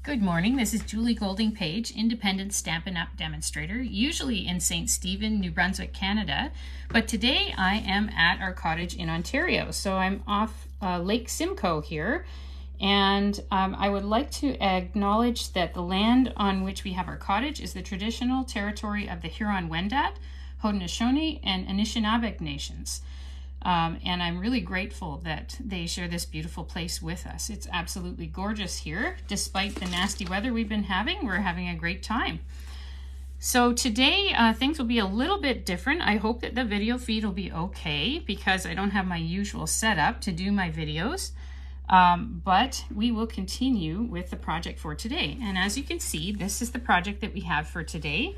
Good morning, this is Julie Golding-Page, independent Stampin' Up! Demonstrator, usually in St. Stephen, New Brunswick, Canada, but today I am at our cottage in Ontario. So I'm off Lake Simcoe here, and I would like to acknowledge that the land on which we have our cottage is the traditional territory of the Huron-Wendat, Haudenosaunee, and Anishinaabe nations. And I'm really grateful that they share this beautiful place with us. It's absolutely gorgeous here. Despite the nasty weather we've been having, we're having a great time. So today things will be a little bit different. I hope that the video feed will be okay because I don't have my usual setup to do my videos. But we will continue with the project for today. And as you can see, this is the project that we have for today.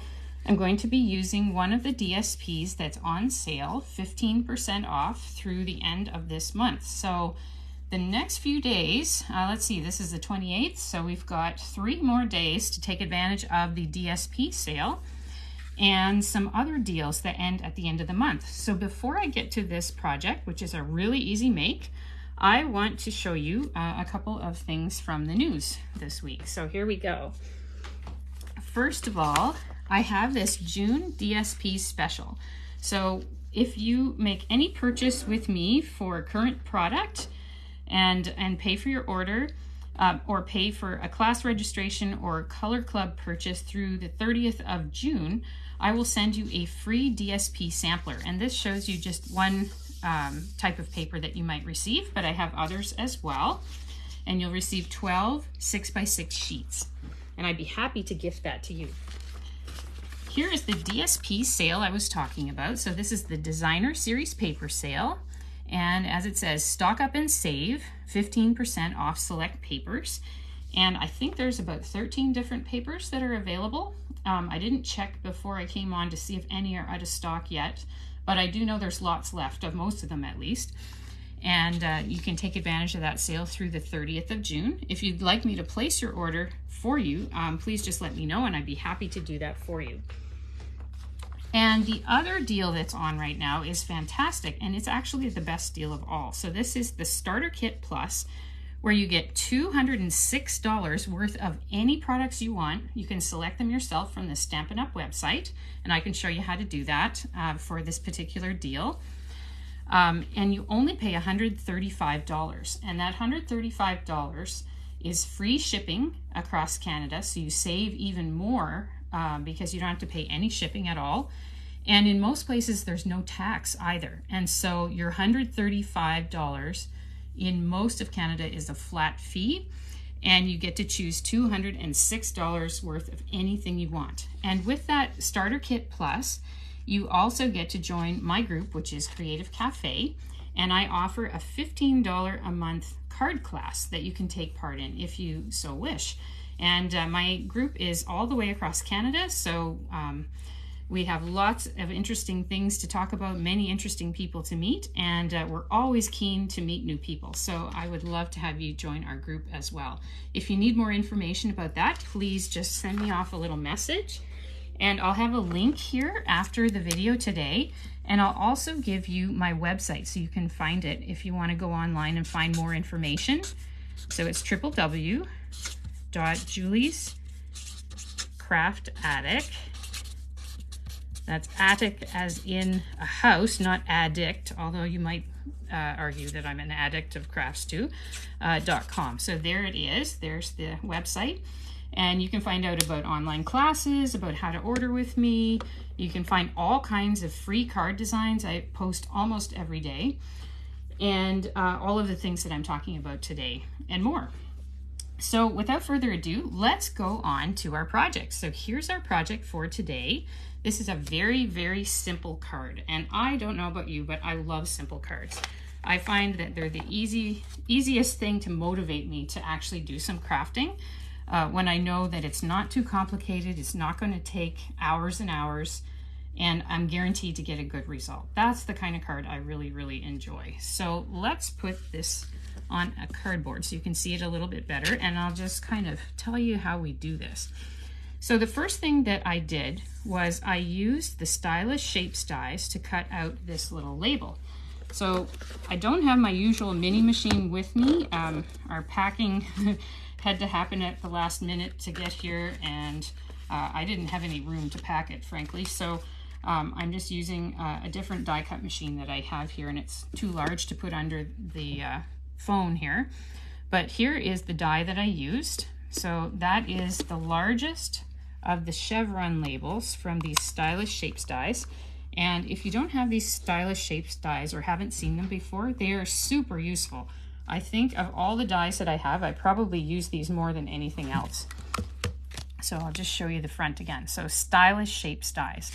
I'm going to be using one of the DSPs that's on sale, 15% off through the end of this month. So the next few days, let's see, this is the 28th, so we've got 3 more days to take advantage of the DSP sale and some other deals that end at the end of the month. So before I get to this project, which is a really easy make, I want to show you a couple of things from the news this week. So here we go. First of all, I have this June DSP special. So if you make any purchase with me for a current product and pay for your order or pay for a class registration or color club purchase through the 30th of June, I will send you a free DSP sampler. And this shows you just one type of paper that you might receive, but I have others as well. And you'll receive 12 6x6 sheets. And I'd be happy to gift that to you. Here is the DSP sale I was talking about. So this is the Designer Series Paper Sale. And as it says, stock up and save, 15% off select papers. And I think there's about 13 different papers that are available. I didn't check before I came on to see if any are out of stock yet, but I do know there's lots left, of most of them at least. And you can take advantage of that sale through the 30th of June. If you'd like me to place your order for you, please just let me know and I'd be happy to do that for you. And the other deal that's on right now is fantastic, and it's actually the best deal of all. So this is the Starter Kit Plus, where you get $206 worth of any products you want. You can select them yourself from the Stampin' Up! Website, and I can show you how to do that for this particular deal. And you only pay $135, and that $135 is free shipping across Canada, so you save even more because you don't have to pay any shipping at all. And in most places, there's no tax either. And so your $135 in most of Canada is a flat fee, and you get to choose $206 worth of anything you want. And with that Starter Kit Plus, you also get to join my group, which is Creative Cafe, and I offer a $15 a month card class that you can take part in if you so wish. And my group is all the way across Canada, so we have lots of interesting things to talk about, many interesting people to meet, and we're always keen to meet new people. So I would love to have you join our group as well. If you need more information about that, please just send me off a little message. And I'll have a link here after the video today, and I'll also give you my website so you can find it if you want to go online and find more information. So it's www.juliescraftattic. That's attic as in a house, not addict, although you might argue that I'm an addict of crafts too, .com. So there it is, there's the website. And you can find out about online classes, about how to order with me. You can find all kinds of free card designs. I post almost every day. And all of the things that I'm talking about today and more. So without further ado, let's go on to our project. So here's our project for today. This is a very, very simple card. And I don't know about you, but I love simple cards. I find that they're the easiest thing to motivate me to actually do some crafting. When I know that it's not too complicated, it's not going to take hours and hours, and I'm guaranteed to get a good result. That's the kind of card I really, really enjoy. So let's put this on a cardboard so you can see it a little bit better, and I'll just kind of tell you how we do this. So the first thing that I did was I used the Stylish Shapes dies to cut out this little label. So I don't have my usual mini machine with me. Our packing had to happen at the last minute to get here, and I didn't have any room to pack it, frankly. So I'm just using a different die cut machine that I have here, and it's too large to put under the phone here. But here is the die that I used. So that is the largest of the chevron labels from these Stylish Shapes dies. And if you don't have these Stylish Shapes dies or haven't seen them before, they are super useful. I think of all the dies that I have, I probably use these more than anything else. So I'll just show you the front again. So Stylish Shapes dies.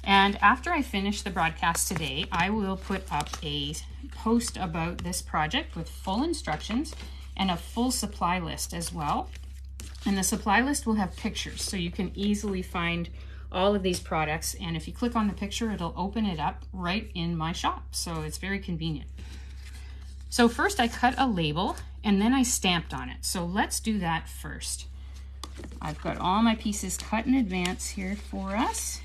And after I finish the broadcast today, I will put up a post about this project with full instructions and a full supply list as well. And the supply list will have pictures, so you can easily find all of these products. And if you click on the picture, it'll open it up right in my shop. So it's very convenient. So first I cut a label and then I stamped on it. So let's do that first. I've got all my pieces cut in advance here for us.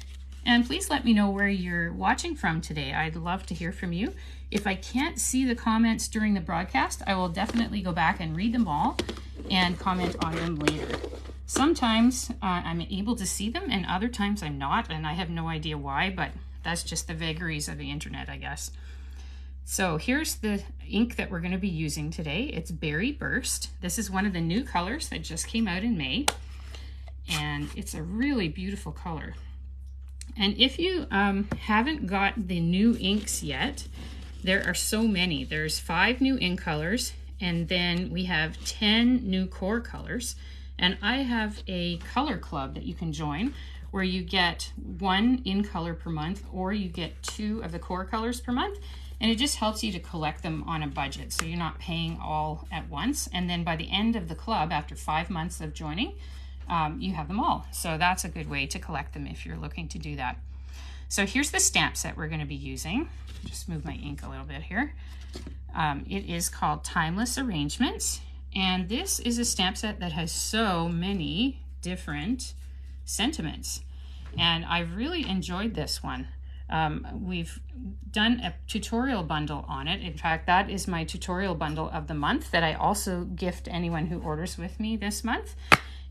And please let me know where you're watching from today. I'd love to hear from you. If I can't see the comments during the broadcast, I will definitely go back and read them all and comment on them later. Sometimes I'm able to see them and other times I'm not, and I have no idea why, but that's just the vagaries of the internet, I guess. So here's the ink that we're going to be using today. It's Berry Burst. This is one of the new colors that just came out in May, and it's a really beautiful color. And if you haven't got the new inks yet, there are so many. There's 5 new ink colors, and then we have 10 new core colors. And I have a color club that you can join where you get 1 in color per month, or you get 2 of the core colors per month. And it just helps you to collect them on a budget, so you're not paying all at once. And then by the end of the club, after 5 months of joining, you have them all. So that's a good way to collect them if you're looking to do that. So here's the stamp set we're going to be using. Just move my ink a little bit here. It is called Timeless Arrangements, and this is a stamp set that has so many different sentiments, and I've really enjoyed this one. We've done a tutorial bundle on it. In fact, that is my tutorial bundle of the month that I also gift anyone who orders with me this month.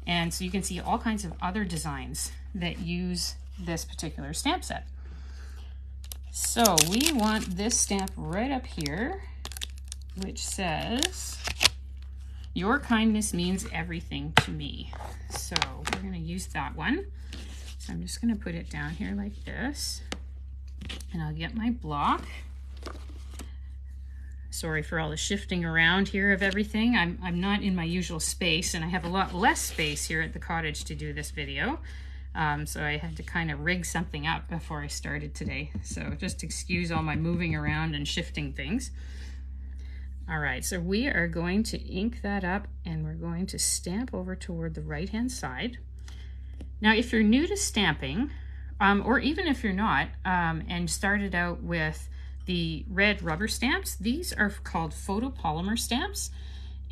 And so you can see all kinds of other designs that use this particular stamp set. So we want this stamp right up here, which says, "Your kindness means everything to me." So we're going to use that one. So I'm just going to put it down here like this. And I'll get my block. Sorry for all the shifting around here of everything. I'm not in my usual space, and I have a lot less space here at the cottage to do this video. So I had to kind of rig something up before I started today. So just excuse all my moving around and shifting things. All right, so we are going to ink that up, and we're going to stamp over toward the right-hand side. Now, if you're new to stamping, or even if you're not, and started out with the red rubber stamps, these are called photopolymer stamps.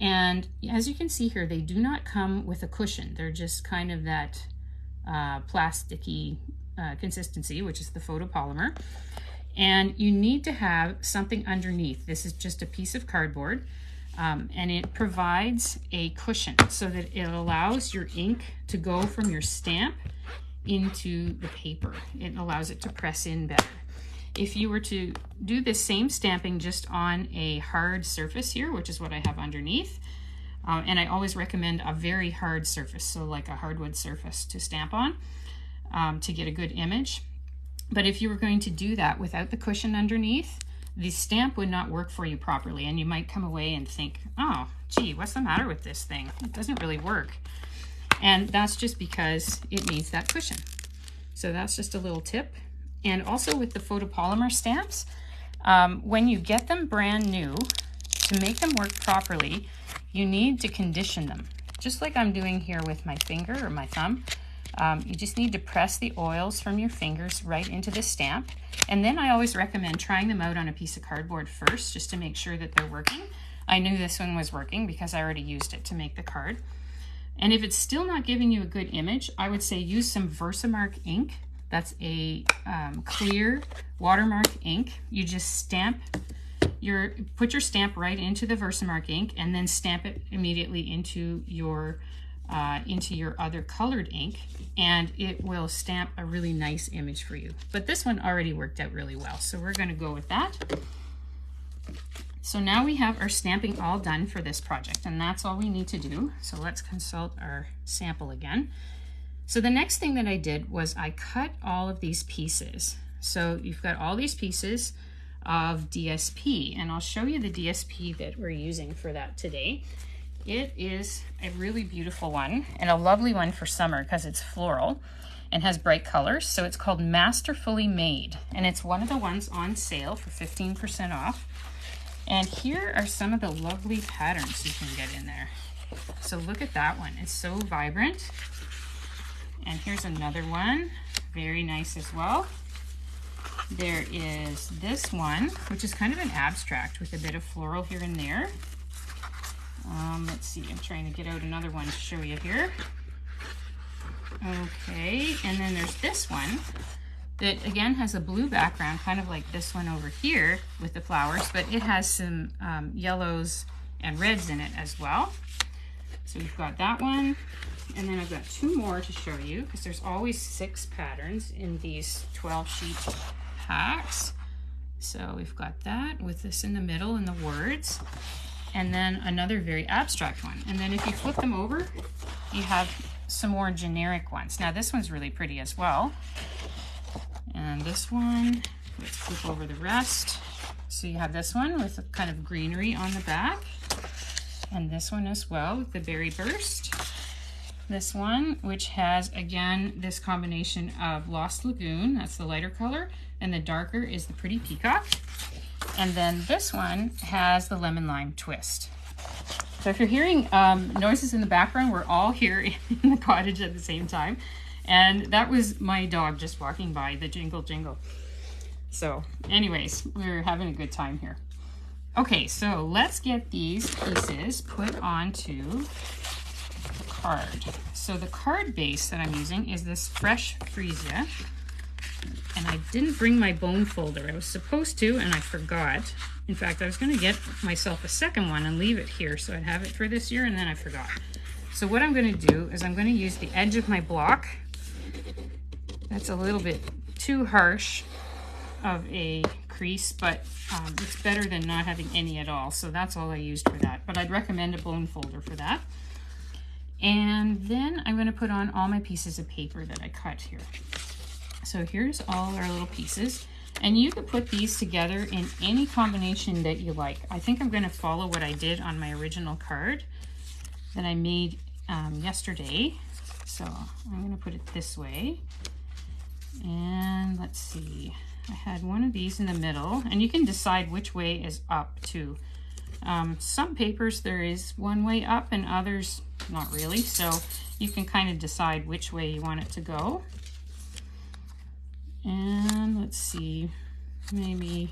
And as you can see here, they do not come with a cushion. They're just kind of that plasticky consistency, which is the photopolymer. And you need to have something underneath. This is just a piece of cardboard, and it provides a cushion so that it allows your ink to go from your stamp into the paper. It allows it to press in better. If you were to do the same stamping just on a hard surface here, which is what I have underneath, and I always recommend a very hard surface, so like a hardwood surface to stamp on to get a good image. But if you were going to do that without the cushion underneath, the stamp would not work for you properly, and you might come away and think, oh, gee, what's the matter with this thing? It doesn't really work. And that's just because it needs that cushion. So that's just a little tip. And also with the photopolymer stamps, when you get them brand new, to make them work properly, you need to condition them. Just like I'm doing here with my finger or my thumb. You just need to press the oils from your fingers right into the stamp. And then I always recommend trying them out on a piece of cardboard first, just to make sure that they're working. I knew this one was working because I already used it to make the card. And if it's still not giving you a good image, I would say use some Versamark ink. That's a clear watermark ink. You just stamp put your stamp right into the Versamark ink and then stamp it immediately into your other colored ink, and it will stamp a really nice image for you. But this one already worked out really well, so we're going to go with that. So now we have our stamping all done for this project, and that's all we need to do. So let's consult our sample again. So the next thing that I did was I cut all of these pieces. So you've got all these pieces of DSP, and I'll show you the DSP that we're using for that today. It is a really beautiful one and a lovely one for summer because it's floral and has bright colors. So it's called Masterfully Made, and it's one of the ones on sale for 15% off. And here are some of the lovely patterns you can get in there. So look at that one, it's so vibrant. And here's another one, very nice as well. There is this one, which is kind of an abstract with a bit of floral here and there. Let's see, I'm trying to get out another one to show you here. Okay, and then there's this one that again has a blue background, kind of like this one over here with the flowers, but it has some yellows and reds in it as well. So we've got that one, and then I've got two more to show you because there's always 6 patterns in these 12 sheet packs. So we've got that with this in the middle and the words, and then another very abstract one. And then if you flip them over, you have some more generic ones. Now this one's really pretty as well. And this one, let's flip over the rest. So you have this one with a kind of greenery on the back. And this one as well with the berry burst. This one, which has, again, this combination of Lost Lagoon, that's the lighter color, and the darker is the Pretty Peacock. And then this one has the Lemon Lime Twist. So if you're hearing noises in the background, we're all here in the cottage at the same time. And that was my dog just walking by, the jingle jingle. So anyways, we're having a good time here. Okay, so let's get these pieces put onto the card. So the card base that I'm using is this Fresh Freesia. And I didn't bring my bone folder. I was supposed to, and I forgot. In fact, I was going to get myself a second one and leave it here so I'd have it for this year, and then I forgot. So what I'm going to do is I'm going to use the edge of my block. That's a little bit too harsh of a crease, but it's better than not having any at all. So that's all I used for that. But I'd recommend a bone folder for that. And then I'm going to put on all my pieces of paper that I cut here. So here's all our little pieces. And you could put these together in any combination that you like. I think I'm going to follow what I did on my original card that I made yesterday. So I'm going to put it this way. And let's see. I had one of these in the middle, and you can decide which way is up too. Some papers there is one way up and others not really, so you can kind of decide which way you want it to go. And let's see, maybe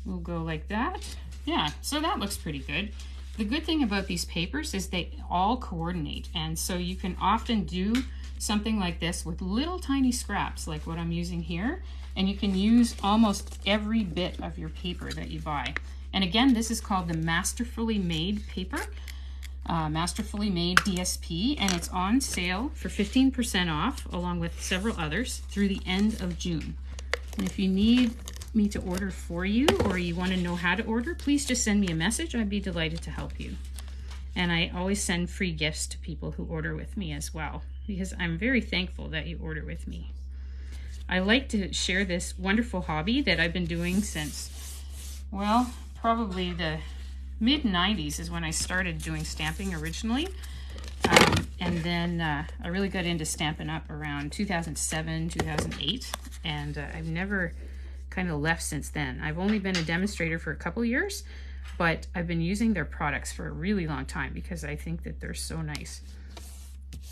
we'll go like that. Yeah, so that looks pretty good. The good thing about these papers is they all coordinate, and so you can often do something like this with little tiny scraps like what I'm using here, and you can use almost every bit of your paper that you buy. And again, this is called the Masterfully Made paper, Masterfully Made DSP, and it's on sale for 15% off along with several others through the end of June. And if you need me to order for you, or you want to know how to order, please just send me a message. I'd be delighted to help you. And I always send free gifts to people who order with me as well, because I'm very thankful that you order with me. I like to share this wonderful hobby that I've been doing since, well, probably the mid-90s is when I started doing stamping originally. And then I really got into Stampin' Up! Around 2007, 2008, and I've never kind of left since then. I've only been a demonstrator for a couple years, but I've been using their products for a really long time because I think that they're so nice.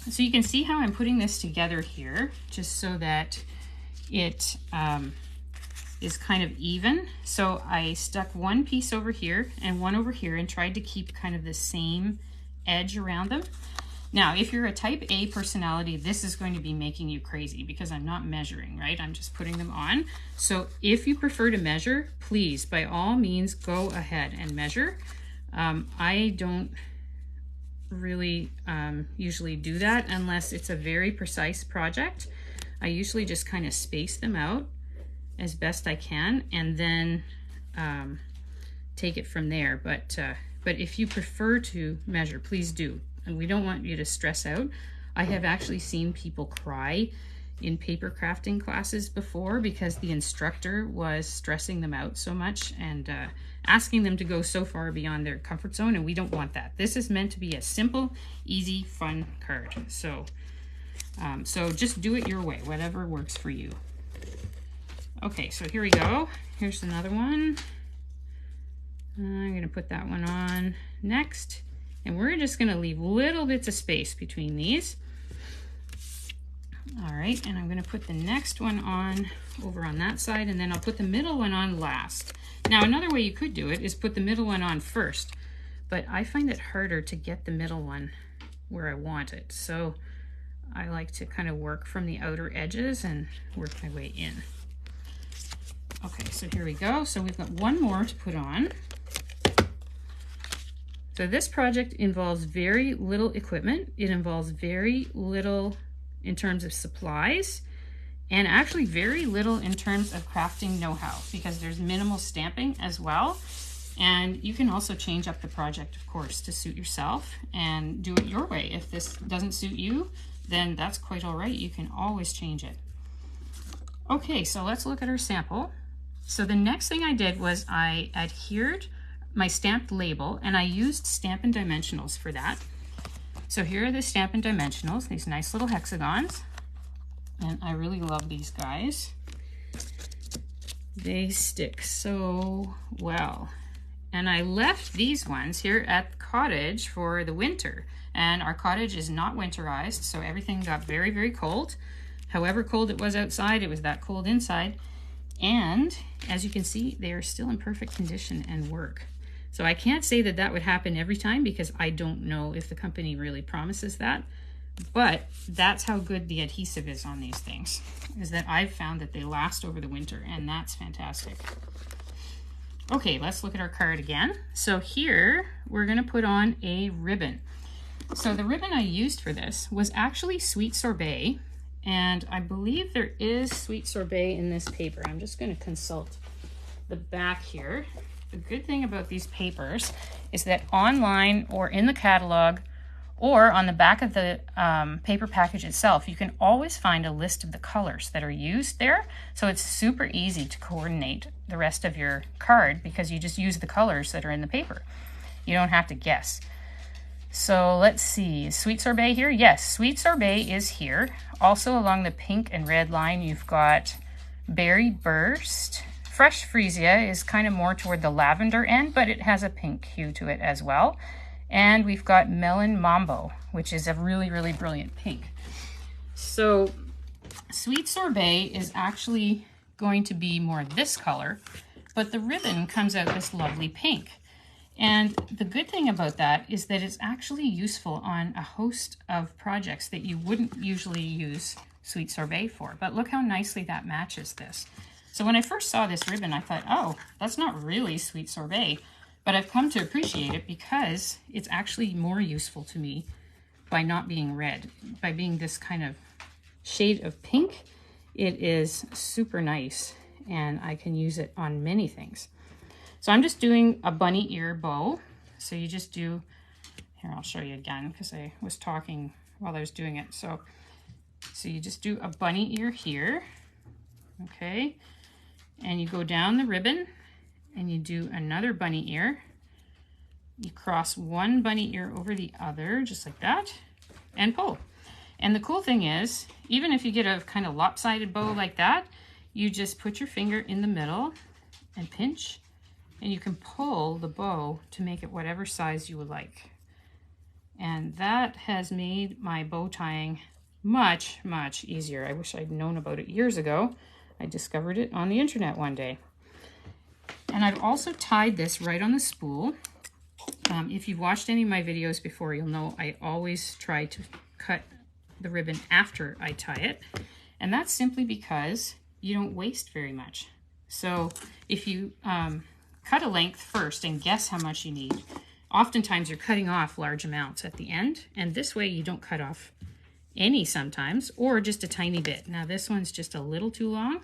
So you can see how I'm putting this together here, just so that it is kind of even. So I stuck one piece over here and one over here and tried to keep kind of the same edge around them. Now, if you're a type A personality, this is going to be making you crazy because I'm not measuring, right? I'm just putting them on. So if you prefer to measure, please, by all means, go ahead and measure. I don't really usually do that unless it's a very precise project. I usually just kind of space them out as best I can and then take it from there. But if you prefer to measure, please do. And we don't want you to stress out. I have actually seen people cry in paper crafting classes before because the instructor was stressing them out so much and asking them to go so far beyond their comfort zone, and we don't want that. This is meant to be a simple, easy, fun card. So just do it your way, whatever works for you. Okay, so here we go. Here's another one. I'm gonna put that one on next. And we're just gonna leave little bits of space between these. All right, and I'm gonna put the next one on over on that side, and then I'll put the middle one on last. Now, another way you could do it is put the middle one on first, but I find it harder to get the middle one where I want it. So I like to kind of work from the outer edges and work my way in. Okay, so here we go. So we've got one more to put on. So this project involves very little equipment. It involves very little in terms of supplies, and actually very little in terms of crafting know-how, because there's minimal stamping as well. And you can also change up the project, of course, to suit yourself and do it your way. If this doesn't suit you, then that's quite all right. You can always change it. Okay, so let's look at our sample. So the next thing I did was I adhered my stamped label, and I used Stampin' Dimensionals for that. So here are the Stampin' Dimensionals, these nice little hexagons, and I really love these guys. They stick so well. And I left these ones here at Cottage for the winter, and our cottage is not winterized, so everything got very, very cold. However cold it was outside, it was that cold inside. And as you can see, they are still in perfect condition and work. So I can't say that that would happen every time because I don't know if the company really promises that, but that's how good the adhesive is on these things, is that I've found that they last over the winter, and that's fantastic. Okay, let's look at our card again. So here we're gonna put on a ribbon. So the ribbon I used for this was actually Sweet Sorbet, and I believe there is Sweet Sorbet in this paper. I'm just gonna consult the back here. The good thing about these papers is that online or in the catalog or on the back of the paper package itself, you can always find a list of the colors that are used there. So it's super easy to coordinate the rest of your card because you just use the colors that are in the paper. You don't have to guess. So let's see, is Sweet Sorbet here? Yes, Sweet Sorbet is here. Also along the pink and red line, you've got Berry Burst. Fresh Freesia is kind of more toward the lavender end, but it has a pink hue to it as well. And we've got Melon Mambo, which is a really, really brilliant pink. So Sweet Sorbet is actually going to be more this color, but the ribbon comes out this lovely pink. And the good thing about that is that it's actually useful on a host of projects that you wouldn't usually use Sweet Sorbet for. But look how nicely that matches this. So when I first saw this ribbon, I thought, oh, that's not really Sweet Sorbet, but I've come to appreciate it because it's actually more useful to me by not being red, by being this kind of shade of pink. It is super nice, and I can use it on many things. So I'm just doing a bunny ear bow. So you just do, here, I'll show you again because I was talking while I was doing it. So you just do a bunny ear here, okay? And you go down the ribbon and you do another bunny ear. You cross one bunny ear over the other, just like that, and pull. And the cool thing is, even if you get a kind of lopsided bow like that, you just put your finger in the middle and pinch, and you can pull the bow to make it whatever size you would like. And that has made my bow tying much, much easier. I wish I'd known about it years ago. I discovered it on the internet one day. And I've also tied this right on the spool. If you've watched any of my videos before, you'll know I always try to cut the ribbon after I tie it. And that's simply because you don't waste very much. So if you cut a length first and guess how much you need, oftentimes you're cutting off large amounts at the end. And this way you don't cut off any sometimes, or just a tiny bit. Now this one's just a little too long.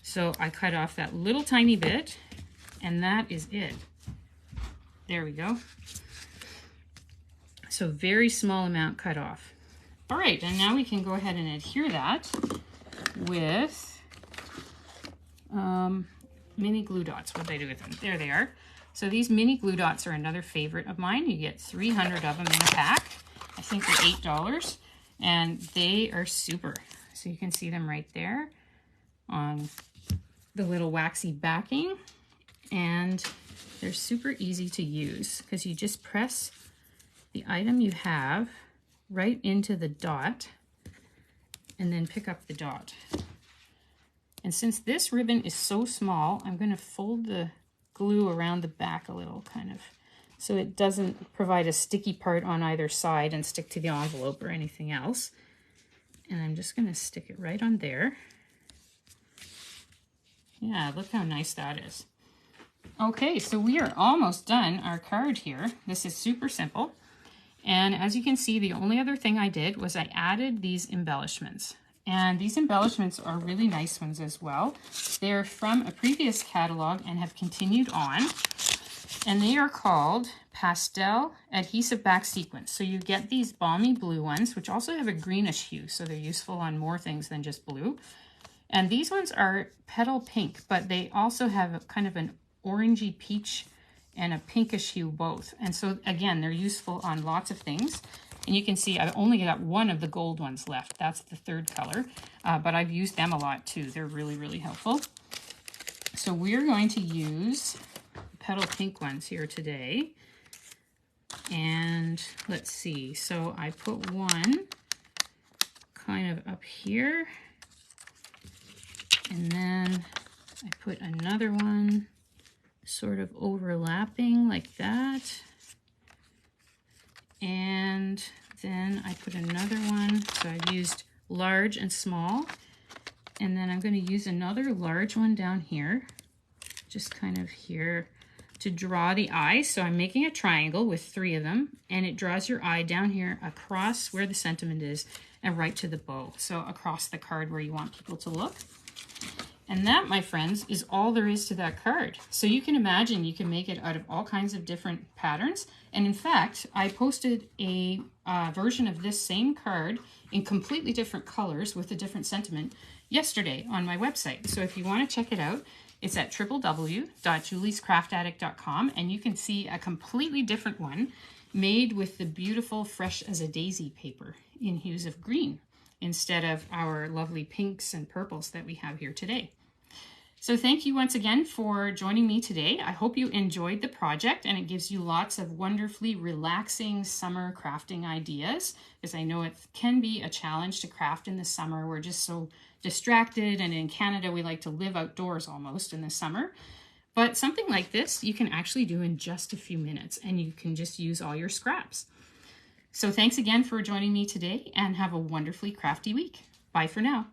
So I cut off that little tiny bit, and that is it. There we go. So very small amount cut off. All right, and now we can go ahead and adhere that with mini glue dots. What did I do with them? There they are. So these mini glue dots are another favorite of mine. You get 300 of them in a pack. I think they're $8, and they are super. So you can see them right there on the little waxy backing, and they're super easy to use because you just press the item you have right into the dot and then pick up the dot. And since this ribbon is so small, I'm going to fold the glue around the back a little, kind of, so it doesn't provide a sticky part on either side and stick to the envelope or anything else. And I'm just going to stick it right on there. Yeah, look how nice that is. Okay, so we are almost done our card here. This is super simple. And as you can see, the only other thing I did was I added these embellishments. And these embellishments are really nice ones as well. They're from a previous catalog and have continued on. And they are called Pastel Adhesive Back Sequins. So you get these balmy blue ones, which also have a greenish hue, so they're useful on more things than just blue. And these ones are petal pink, but they also have a kind of an orangey peach and a pinkish hue both. And so again, they're useful on lots of things. And you can see I've only got one of the gold ones left. That's the third color, but I've used them a lot too. They're really, really helpful. So we're going to use the petal pink ones here today. And let's see, so I put one kind of up here, and then I put another one sort of overlapping like that. And then I put another one, so I've used large and small. And then I'm going to use another large one down here, just kind of here to draw the eye. So I'm making a triangle with 3 of them, and it draws your eye down here across where the sentiment is and right to the bow. So across the card where you want people to look. And that, my friends, is all there is to that card. So you can imagine you can make it out of all kinds of different patterns. And in fact, I posted a version of this same card in completely different colors with a different sentiment yesterday on my website. So if you want to check it out, it's at www.juliescraftaddict.com, and you can see a completely different one made with the beautiful Fresh as a Daisy paper in hues of green instead of our lovely pinks and purples that we have here today. So thank you once again for joining me today. I hope you enjoyed the project, and it gives you lots of wonderfully relaxing summer crafting ideas, because I know it can be a challenge to craft in the summer. We're just so distracted, and in Canada we like to live outdoors almost in the summer. But something like this you can actually do in just a few minutes, and you can just use all your scraps. So thanks again for joining me today, and have a wonderfully crafty week. Bye for now.